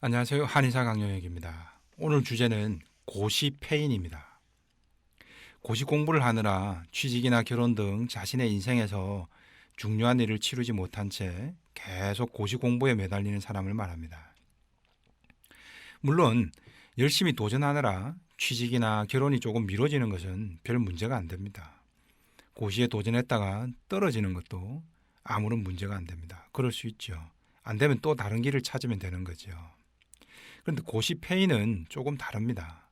안녕하세요. 한의사 강영혁입니다. 오늘 주제는 고시 폐인입니다. 고시 공부를 하느라 취직이나 결혼 등 자신의 인생에서 중요한 일을 치르지 못한 채 계속 고시 공부에 매달리는 사람을 말합니다. 물론 열심히 도전하느라 취직이나 결혼이 조금 미뤄지는 것은 별 문제가 안 됩니다. 고시에 도전했다가 떨어지는 것도 아무런 문제가 안 됩니다. 그럴 수 있죠. 안 되면 또 다른 길을 찾으면 되는 거죠. 그런데 고시 폐인은 조금 다릅니다.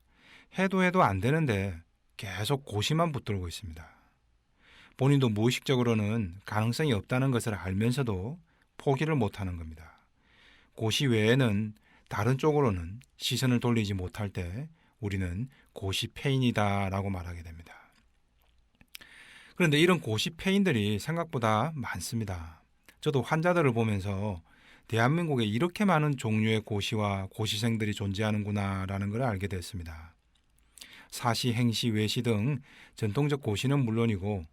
해도 안 되는데 계속 고시만 붙들고 있습니다. 본인도 무의식적으로는 가능성이 없다는 것을 알면서도 포기를 못하는 겁니다. 고시 외에는 다른 쪽으로는 시선을 돌리지 못할 때 우리는 고시 폐인이다 라고 말하게 됩니다. 그런데 이런 고시 폐인들이 생각보다 많습니다. 저도 환자들을 보면서 대한민국에 이렇게 많은 종류의 고시와 고시생들이 존재하는구나라는 걸 알게 됐습니다. 사시, 행시, 외시 등 전통적 고시는 물론이고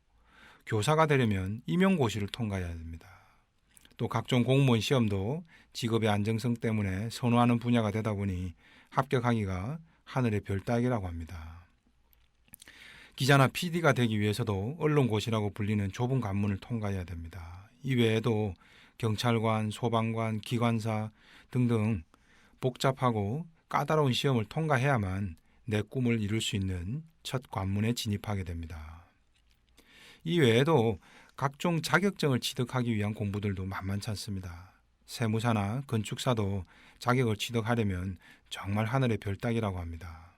교사가 되려면 임용고시를 통과해야 됩니다. 또 각종 공무원 시험도 직업의 안정성 때문에 선호하는 분야가 되다 보니 합격하기가 하늘의 별 따기라고 합니다. 기자나 PD가 되기 위해서도 언론고시라고 불리는 좁은 관문을 통과해야 됩니다. 이외에도 경찰관, 소방관, 기관사 등등 복잡하고 까다로운 시험을 통과해야만 내 꿈을 이룰 수 있는 첫 관문에 진입하게 됩니다. 이외에도 각종 자격증을 취득하기 위한 공부들도 만만치 않습니다. 세무사나 건축사도 자격을 취득하려면 정말 하늘의 별 따기라고 합니다.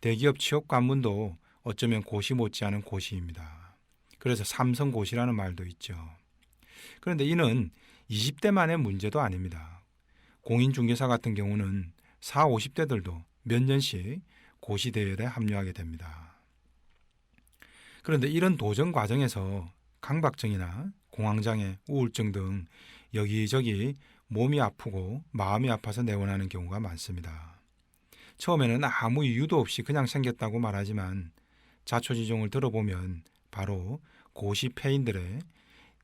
대기업 취업 관문도 어쩌면 고시 못지않은 고시입니다. 그래서 삼성고시라는 말도 있죠. 그런데 이는 20대만의 문제도 아닙니다. 공인중개사 같은 경우는 40, 50대들도 몇 년씩 고시대열에 합류하게 됩니다. 그런데 이런 도전 과정에서 강박증이나 공황장애, 우울증 등 여기저기 몸이 아프고 마음이 아파서 내원하는 경우가 많습니다. 처음에는 아무 이유도 없이 그냥 생겼다고 말하지만 자초지종을 들어보면 바로 고시 폐인들의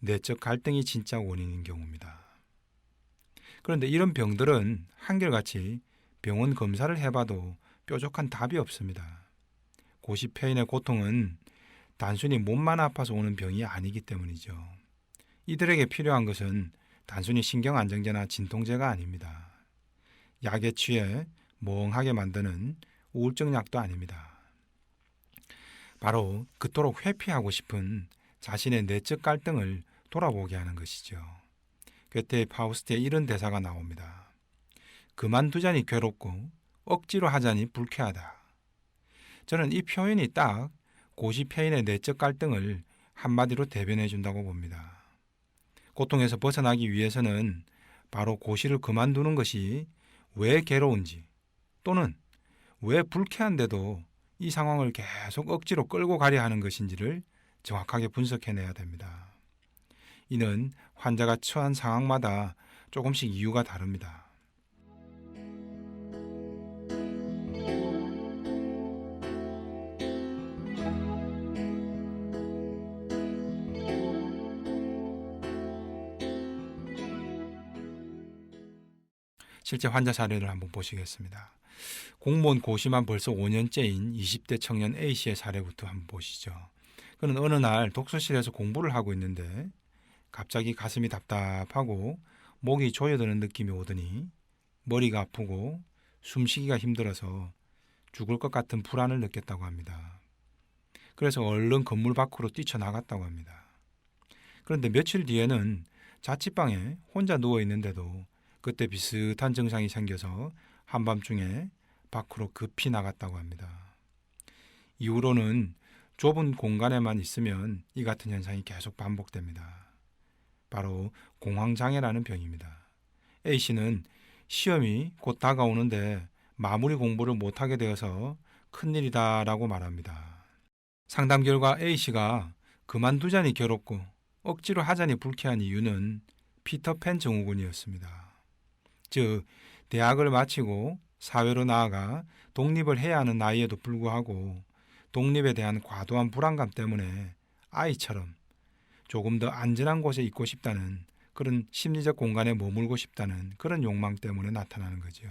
내적 갈등이 진짜 원인인 경우입니다. 그런데 이런 병들은 한결같이 병원 검사를 해봐도 뾰족한 답이 없습니다. 고시 폐인의 고통은 단순히 몸만 아파서 오는 병이 아니기 때문이죠. 이들에게 필요한 것은 단순히 신경안정제나 진통제가 아닙니다. 약에 취해 멍하게 만드는 우울증 약도 아닙니다. 바로 그토록 회피하고 싶은 자신의 내적 갈등을 돌아보게 하는 것이죠. 괴테 파우스트에 이런 대사가 나옵니다. 그만두자니 괴롭고 억지로 하자니 불쾌하다. 저는 이 표현이 딱 고시 폐인의 내적 갈등을 한마디로 대변해 준다고 봅니다. 고통에서 벗어나기 위해서는 바로 고시를 그만두는 것이 왜 괴로운지 또는 왜 불쾌한데도 이 상황을 계속 억지로 끌고 가려 하는 것인지를 정확하게 분석해내야 됩니다. 이는 환자가 처한 상황마다 조금씩 이유가 다릅니다. 실제 환자 사례를 한번 보시겠습니다. 공무원 고시만 벌써 5년째인 20대 청년 A씨의 사례부터 한번 보시죠. 그는 어느 날 독서실에서 공부를 하고 있는데 갑자기 가슴이 답답하고 목이 조여드는 느낌이 오더니 머리가 아프고 숨쉬기가 힘들어서 죽을 것 같은 불안을 느꼈다고 합니다. 그래서 얼른 건물 밖으로 뛰쳐나갔다고 합니다. 그런데 며칠 뒤에는 자취방에 혼자 누워 있는데도 그때 비슷한 증상이 생겨서 한밤중에 밖으로 급히 나갔다고 합니다. 이후로는 좁은 공간에만 있으면 이 같은 현상이 계속 반복됩니다. 바로 공황장애라는 병입니다. A씨는 시험이 곧 다가오는데 마무리 공부를 못하게 되어서 큰일이다 라고 말합니다. 상담 결과 A씨가 그만두자니 괴롭고 억지로 하자니 불쾌한 이유는 피터팬 증후군이었습니다. 즉, 대학을 마치고 사회로 나아가 독립을 해야 하는 나이에도 불구하고 독립에 대한 과도한 불안감 때문에 아이처럼 조금 더 안전한 곳에 있고 싶다는 그런 심리적 공간에 머물고 싶다는 그런 욕망 때문에 나타나는 거죠.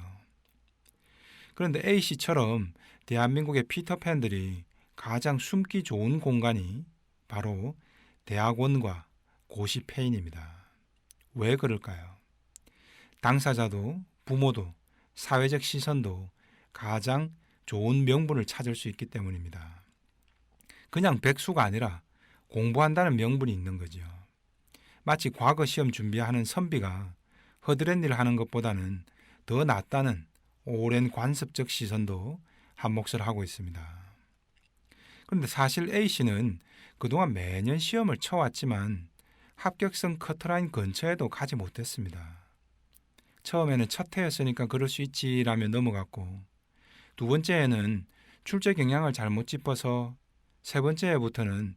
그런데 A씨처럼 대한민국의 피터팬들이 가장 숨기 좋은 공간이 바로 대학원과 고시 페인입니다. 왜 그럴까요? 당사자도 부모도 사회적 시선도 가장 좋은 명분을 찾을 수 있기 때문입니다. 그냥 백수가 아니라 공부한다는 명분이 있는 거죠. 마치 과거 시험 준비하는 선비가 허드렛 일을 하는 것보다는 더 낫다는 오랜 관습적 시선도 한몫을 하고 있습니다. 그런데 사실 A씨는 그동안 매년 시험을 쳐왔지만 합격성 커트라인 근처에도 가지 못했습니다. 처음에는 첫 해였으니까 그럴 수 있지라며 넘어갔고, 두 번째에는 출제 경향을 잘못 짚어서, 세 번째 해부터는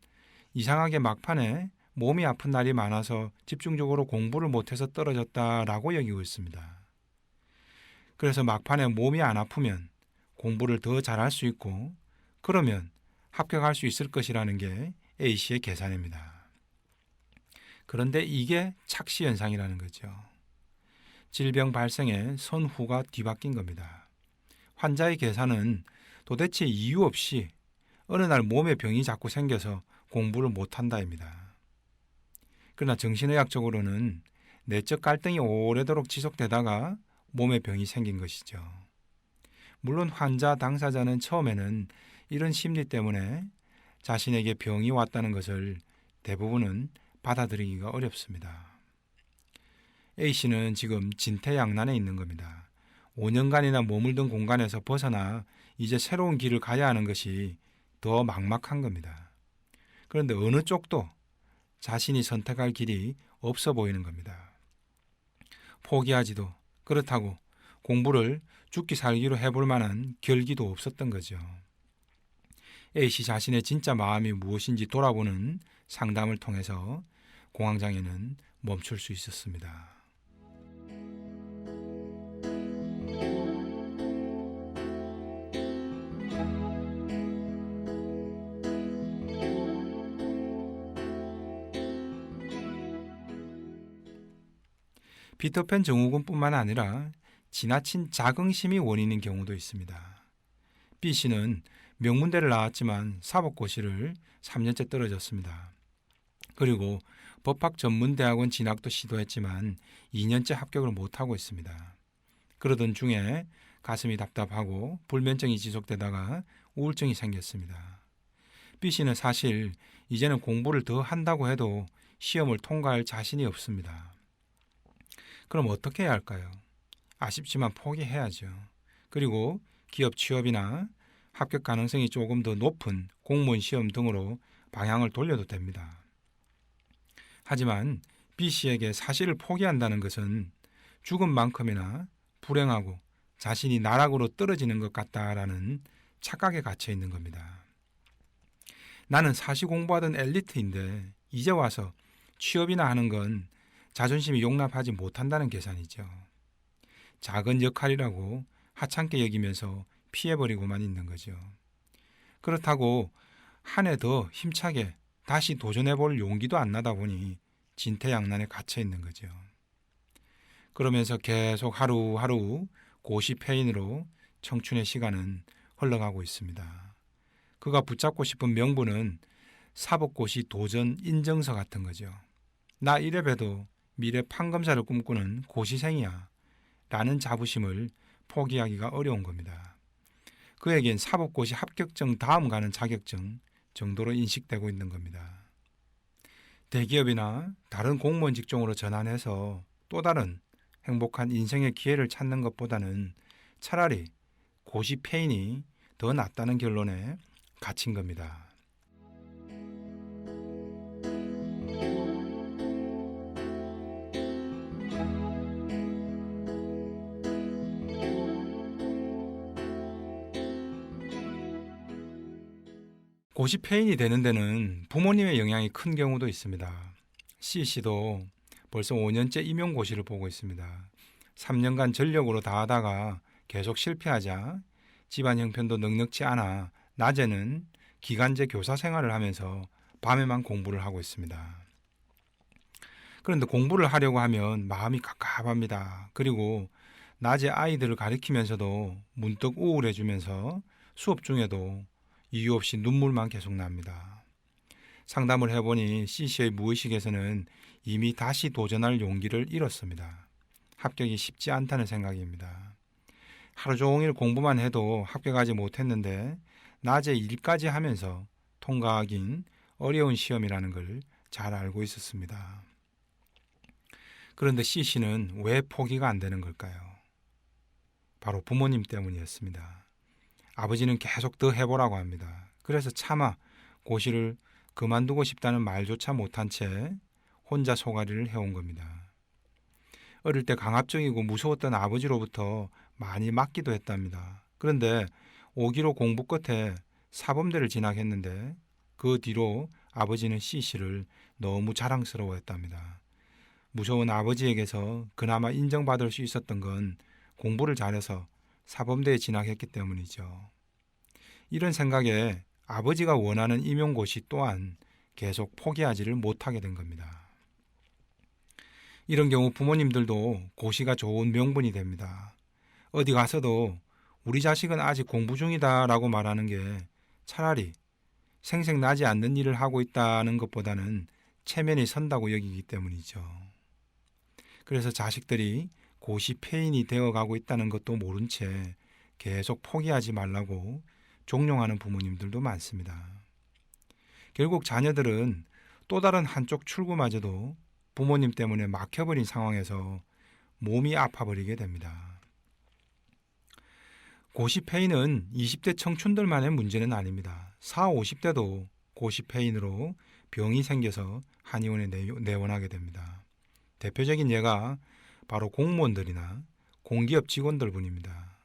이상하게 막판에 몸이 아픈 날이 많아서 집중적으로 공부를 못해서 떨어졌다라고 여기고 있습니다. 그래서 막판에 몸이 안 아프면 공부를 더 잘할 수 있고, 그러면 합격할 수 있을 것이라는 게 A씨의 계산입니다. 그런데 이게 착시 현상이라는 거죠. 질병 발생의 선후가 뒤바뀐 겁니다. 환자의 계산은 도대체 이유 없이 어느 날 몸에 병이 자꾸 생겨서 공부를 못한다입니다. 그러나 정신의학적으로는 내적 갈등이 오래도록 지속되다가 몸에 병이 생긴 것이죠. 물론 환자 당사자는 처음에는 이런 심리 때문에 자신에게 병이 왔다는 것을 대부분은 받아들이기가 어렵습니다. A씨는 지금 진퇴양난에 있는 겁니다. 5년간이나 머물던 공간에서 벗어나 이제 새로운 길을 가야 하는 것이 더 막막한 겁니다. 그런데 어느 쪽도 자신이 선택할 길이 없어 보이는 겁니다. 포기하지도, 그렇다고 공부를 죽기 살기로 해볼 만한 결기도 없었던 거죠. A씨 자신의 진짜 마음이 무엇인지 돌아보는 상담을 통해서 공황장애는 멈출 수 있었습니다. 피터팬 증후군뿐만 아니라 지나친 자긍심이 원인인 경우도 있습니다. B씨는 명문대를 나왔지만 사법고시를 3년째 떨어졌습니다. 그리고 법학전문대학원 진학도 시도했지만 2년째 합격을 못하고 있습니다. 그러던 중에 가슴이 답답하고 불면증이 지속되다가 우울증이 생겼습니다. B씨는 사실 이제는 공부를 더 한다고 해도 시험을 통과할 자신이 없습니다. 그럼 어떻게 해야 할까요? 아쉽지만 포기해야죠. 그리고 기업 취업이나 합격 가능성이 조금 더 높은 공무원 시험 등으로 방향을 돌려도 됩니다. 하지만 B씨에게 사실을 포기한다는 것은 죽음만큼이나 불행하고 자신이 나락으로 떨어지는 것 같다라는 착각에 갇혀 있는 겁니다. 나는 사시 공부하던 엘리트인데 이제 와서 취업이나 하는 건 자존심이 용납하지 못한다는 계산이죠. 작은 역할이라고 하찮게 여기면서 피해버리고만 있는 거죠. 그렇다고 한 해 더 힘차게 다시 도전해볼 용기도 안 나다 보니 진퇴양난에 갇혀 있는 거죠. 그러면서 계속 하루하루 고시패인으로 청춘의 시간은 흘러가고 있습니다. 그가 붙잡고 싶은 명분은 사법고시 도전 인정서 같은 거죠. 나 이래봬도 미래 판검사를 꿈꾸는 고시생이야 라는 자부심을 포기하기가 어려운 겁니다. 그에겐 사법고시 합격증 다음 가는 자격증 정도로 인식되고 있는 겁니다. 대기업이나 다른 공무원 직종으로 전환해서 또 다른 행복한 인생의 기회를 찾는 것보다는 차라리 고시 페인이 더 낫다는 결론에 갇힌 겁니다. 고시 페인이 되는 데는 부모님의 영향이 큰 경우도 있습니다. C씨도 벌써 5년째 임용고시를 보고 있습니다. 3년간 전력으로 다 하다가 계속 실패하자 집안 형편도 넉넉지 않아 낮에는 기간제 교사 생활을 하면서 밤에만 공부를 하고 있습니다. 그런데 공부를 하려고 하면 마음이 갑갑합니다. 그리고 낮에 아이들을 가리키면서도 문득 우울해지면서 수업 중에도 이유 없이 눈물만 계속 납니다. 상담을 해보니 C씨의 무의식에서는 이미 다시 도전할 용기를 잃었습니다. 합격이 쉽지 않다는 생각입니다. 하루 종일 공부만 해도 합격하지 못했는데 낮에 일까지 하면서 통과하긴 어려운 시험이라는 걸 잘 알고 있었습니다. 그런데 C씨는 왜 포기가 안 되는 걸까요? 바로 부모님 때문이었습니다. 아버지는 계속 더 해보라고 합니다. 그래서 차마 고시를 그만두고 싶다는 말조차 못한 채 혼자 소가리를 해온 겁니다. 어릴 때 강압적이고 무서웠던 아버지로부터 많이 맞기도 했답니다. 그런데 5기로 공부 끝에 사범대를 진학했는데 그 뒤로 아버지는 C씨를 너무 자랑스러워했답니다. 무서운 아버지에게서 그나마 인정받을 수 있었던 건 공부를 잘해서 사범대에 진학했기 때문이죠. 이런 생각에 아버지가 원하는 임용고시 또한 계속 포기하지를 못하게 된 겁니다. 이런 경우 부모님들도 고시가 좋은 명분이 됩니다. 어디 가서도 우리 자식은 아직 공부 중이다 라고 말하는 게 차라리 생색나지 않는 일을 하고 있다는 것보다는 체면이 선다고 여기기 때문이죠. 그래서 자식들이 고시 폐인이 되어가고 있다는 것도 모른 채 계속 포기하지 말라고 종용하는 부모님들도 많습니다. 결국 자녀들은 또 다른 한쪽 출구마저도 부모님 때문에 막혀버린 상황에서 몸이 아파버리게 됩니다. 고시 폐인은 20대 청춘들만의 문제는 아닙니다. 40, 50대도 고시 폐인으로 병이 생겨서 한의원에 내원하게 됩니다. 대표적인 예가 바로 공무원들이나 공기업 직원들 뿐입니다.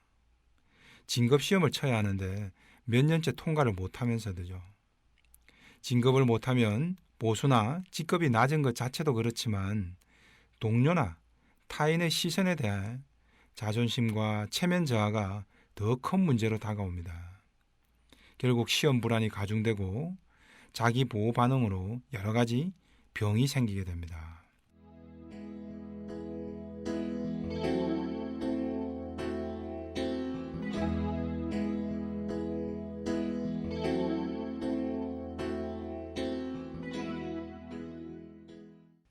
진급시험을 쳐야 하는데 몇 년째 통과를 못하면서도죠. 진급을 못하면 보수나 직급이 낮은 것 자체도 그렇지만 동료나 타인의 시선에 대해 자존심과 체면 저하가 더 큰 문제로 다가옵니다. 결국 시험 불안이 가중되고 자기 보호 반응으로 여러 가지 병이 생기게 됩니다.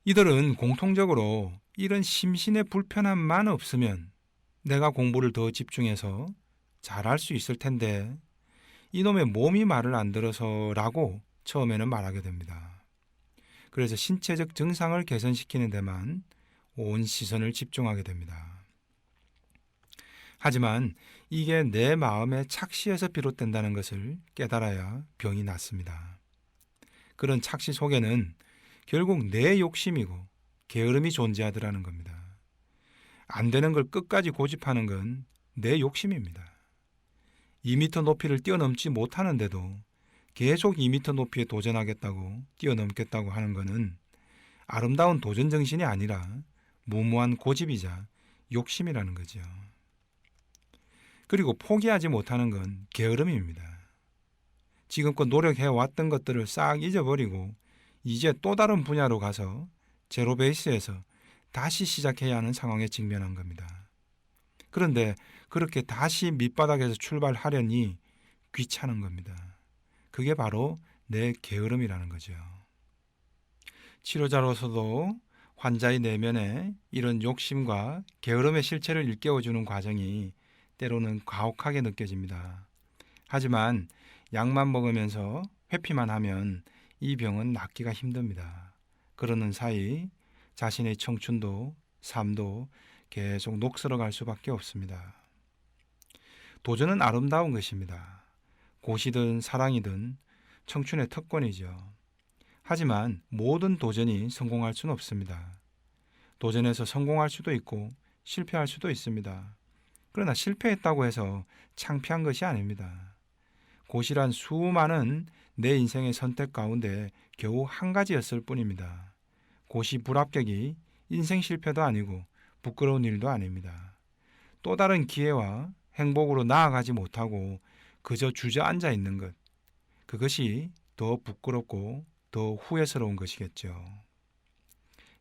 이들은 공통적으로 이런 심신의 불편함만 없으면 내가 공부를 더 집중해서 잘할 수 있을 텐데 이놈의 몸이 말을 안 들어서 라고 처음에는 말하게 됩니다. 그래서 신체적 증상을 개선시키는 데만 온 시선을 집중하게 됩니다. 하지만 이게 내 마음의 착시에서 비롯된다는 것을 깨달아야 병이 낫습니다. 그런 착시 속에는 결국 내 욕심이고 게으름이 존재하더라는 겁니다. 안 되는 걸 끝까지 고집하는 건 내 욕심입니다. 2m 높이를 뛰어넘지 못하는데도 계속 2m 높이에 도전하겠다고 뛰어넘겠다고 하는 것은 아름다운 도전 정신이 아니라 무모한 고집이자 욕심이라는 거죠. 그리고 포기하지 못하는 건 게으름입니다. 지금껏 노력해왔던 것들을 싹 잊어버리고 이제 또 다른 분야로 가서 제로 베이스에서 다시 시작해야 하는 상황에 직면한 겁니다. 그런데 그렇게 다시 밑바닥에서 출발하려니 귀찮은 겁니다. 그게 바로 내 게으름이라는 거죠. 치료자로서도 환자의 내면에 이런 욕심과 게으름의 실체를 일깨워주는 과정이 때로는 가혹하게 느껴집니다. 하지만 약만 먹으면서 회피만 하면 이 병은 낫기가 힘듭니다. 그러는 사이 자신의 청춘도 삶도 계속 녹슬어갈 수밖에 없습니다. 도전은 아름다운 것입니다. 고시든 사랑이든 청춘의 특권이죠. 하지만 모든 도전이 성공할 수는 없습니다. 도전해서 성공할 수도 있고 실패할 수도 있습니다. 그러나 실패했다고 해서 창피한 것이 아닙니다. 고시란 수많은 내 인생의 선택 가운데 겨우 한 가지였을 뿐입니다. 고시 불합격이 인생 실패도 아니고 부끄러운 일도 아닙니다. 또 다른 기회와 행복으로 나아가지 못하고 그저 주저앉아 있는 것, 그것이 더 부끄럽고 더 후회스러운 것이겠죠.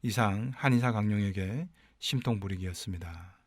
이상 한의사 강령에게 심통부리기였습니다.